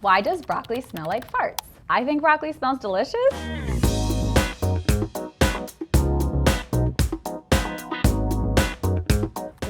Why does broccoli smell like farts? I think broccoli smells delicious.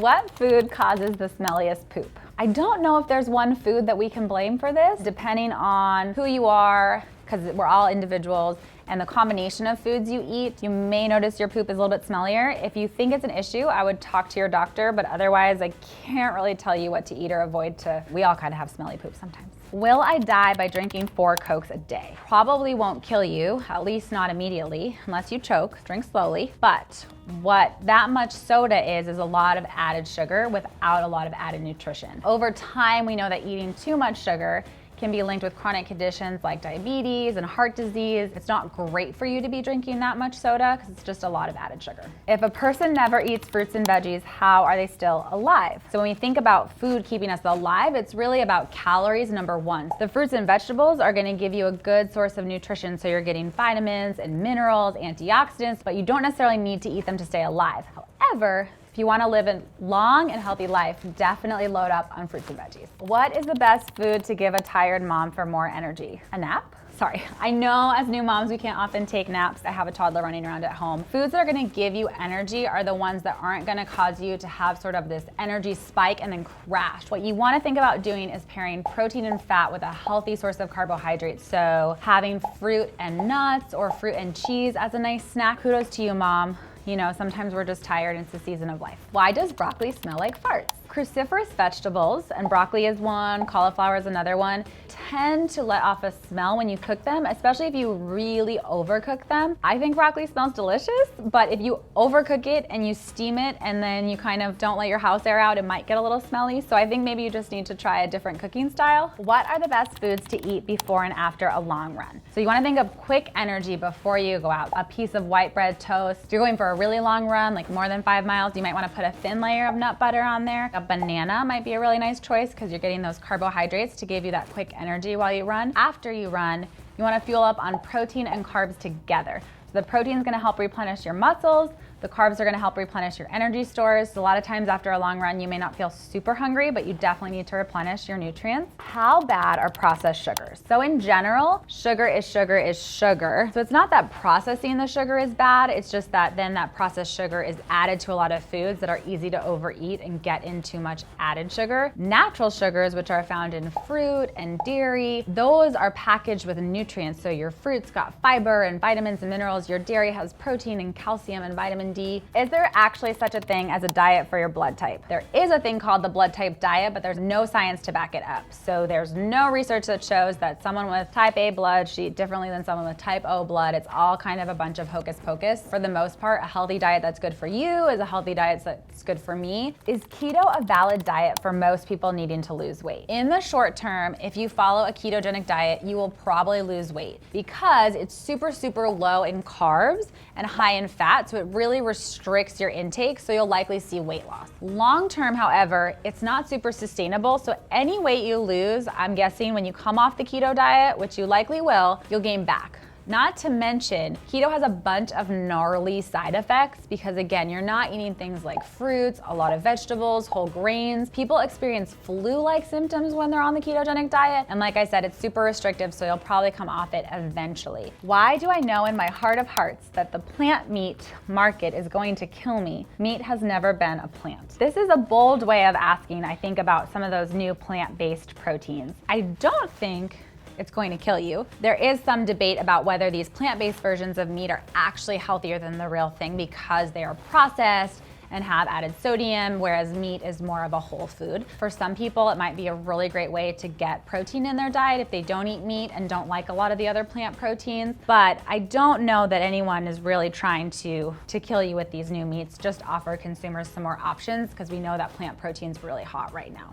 What food causes the smelliest poop? I don't know if there's one food that we can blame for this, depending on who you are, because we're all individuals, and the combination of foods you eat, you may notice your poop is a little bit smellier. If you think it's an issue, I would talk to your doctor, but otherwise I can't really tell you what to eat or avoid we all kind of have smelly poop sometimes. Will I die by drinking 4 Cokes a day? Probably won't kill you, at least not immediately, unless you choke, drink slowly. But what that much soda is a lot of added sugar without a lot of added nutrition. Over time, we know that eating too much sugar can be linked with chronic conditions like diabetes and heart disease. It's not great for you to be drinking that much soda because it's just a lot of added sugar. If a person never eats fruits and veggies, how are they still alive? So when we think about food keeping us alive, it's really about calories, number one. The fruits and vegetables are gonna give you a good source of nutrition, so you're getting vitamins and minerals, antioxidants, but you don't necessarily need to eat them to stay alive. However, if you want to live a long and healthy life, definitely load up on fruits and veggies. What is the best food to give a tired mom for more energy? A nap? Sorry, I know as new moms we can't often take naps. I have a toddler running around at home. Foods that are gonna give you energy are the ones that aren't gonna cause you to have sort of this energy spike and then crash. What you wanna think about doing is pairing protein and fat with a healthy source of carbohydrates. So having fruit and nuts or fruit and cheese as a nice snack. Kudos to you, Mom. You know, sometimes we're just tired and it's the season of life. Why does broccoli smell like farts? Cruciferous vegetables, and broccoli is one, cauliflower is another one, tend to let off a smell when you cook them, especially if you really overcook them. I think broccoli smells delicious, but if you overcook it and you steam it and then you kind of don't let your house air out, it might get a little smelly. So I think maybe you just need to try a different cooking style. What are the best foods to eat before and after a long run? So you wanna think of quick energy before you go out. A piece of white bread toast. If you're going for a really long run, like more than 5 miles, you might wanna put a thin layer of nut butter on there. A banana might be a really nice choice because you're getting those carbohydrates to give you that quick energy while you run. After you run, you want to fuel up on protein and carbs together. So the protein is going to help replenish your muscles. The carbs are going to help replenish your energy stores. A lot of times after a long run, you may not feel super hungry, but you definitely need to replenish your nutrients. How bad are processed sugars? So in general, sugar is sugar is sugar. So it's not that processing the sugar is bad, it's just that then that processed sugar is added to a lot of foods that are easy to overeat and get in too much added sugar. Natural sugars, which are found in fruit and dairy, those are packaged with nutrients. So your fruit's got fiber and vitamins and minerals. Your dairy has protein and calcium and vitamin D. Is there actually such a thing as a diet for your blood type? There is a thing called the blood type diet, but there's no science to back it up. So there's no research that shows that someone with type A blood should eat differently than someone with type O blood. It's all kind of a bunch of hocus pocus. For the most part, a healthy diet that's good for you is a healthy diet that's good for me. Is keto a valid diet for most people needing to lose weight? In the short term, if you follow a ketogenic diet, you will probably lose weight because it's super, super low in carbs and high in fat. So it really restricts your intake, so you'll likely see weight loss. Long term, however, it's not super sustainable, so any weight you lose, I'm guessing when you come off the keto diet, which you likely will, you'll gain back. Not to mention, keto has a bunch of gnarly side effects because again, you're not eating things like fruits, a lot of vegetables, whole grains. People experience flu-like symptoms when they're on the ketogenic diet. And like I said, it's super restrictive, so you'll probably come off it eventually. Why do I know in my heart of hearts that the plant meat market is going to kill me? Meat has never been a plant. This is a bold way of asking, I think, about some of those new plant-based proteins. I don't think it's going to kill you. There is some debate about whether these plant-based versions of meat are actually healthier than the real thing because they are processed and have added sodium, whereas meat is more of a whole food. For some people, it might be a really great way to get protein in their diet if they don't eat meat and don't like a lot of the other plant proteins. But I don't know that anyone is really trying to kill you with these new meats. Just offer consumers some more options because we know that plant protein's really hot right now.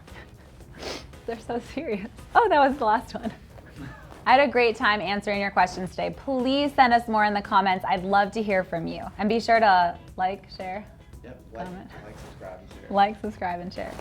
They're so serious. Oh, that was the last one. I had a great time answering your questions today. Please send us more in the comments. I'd love to hear from you. And be sure to like, share, Yep, comment. like, subscribe, and share. Like, subscribe, and share.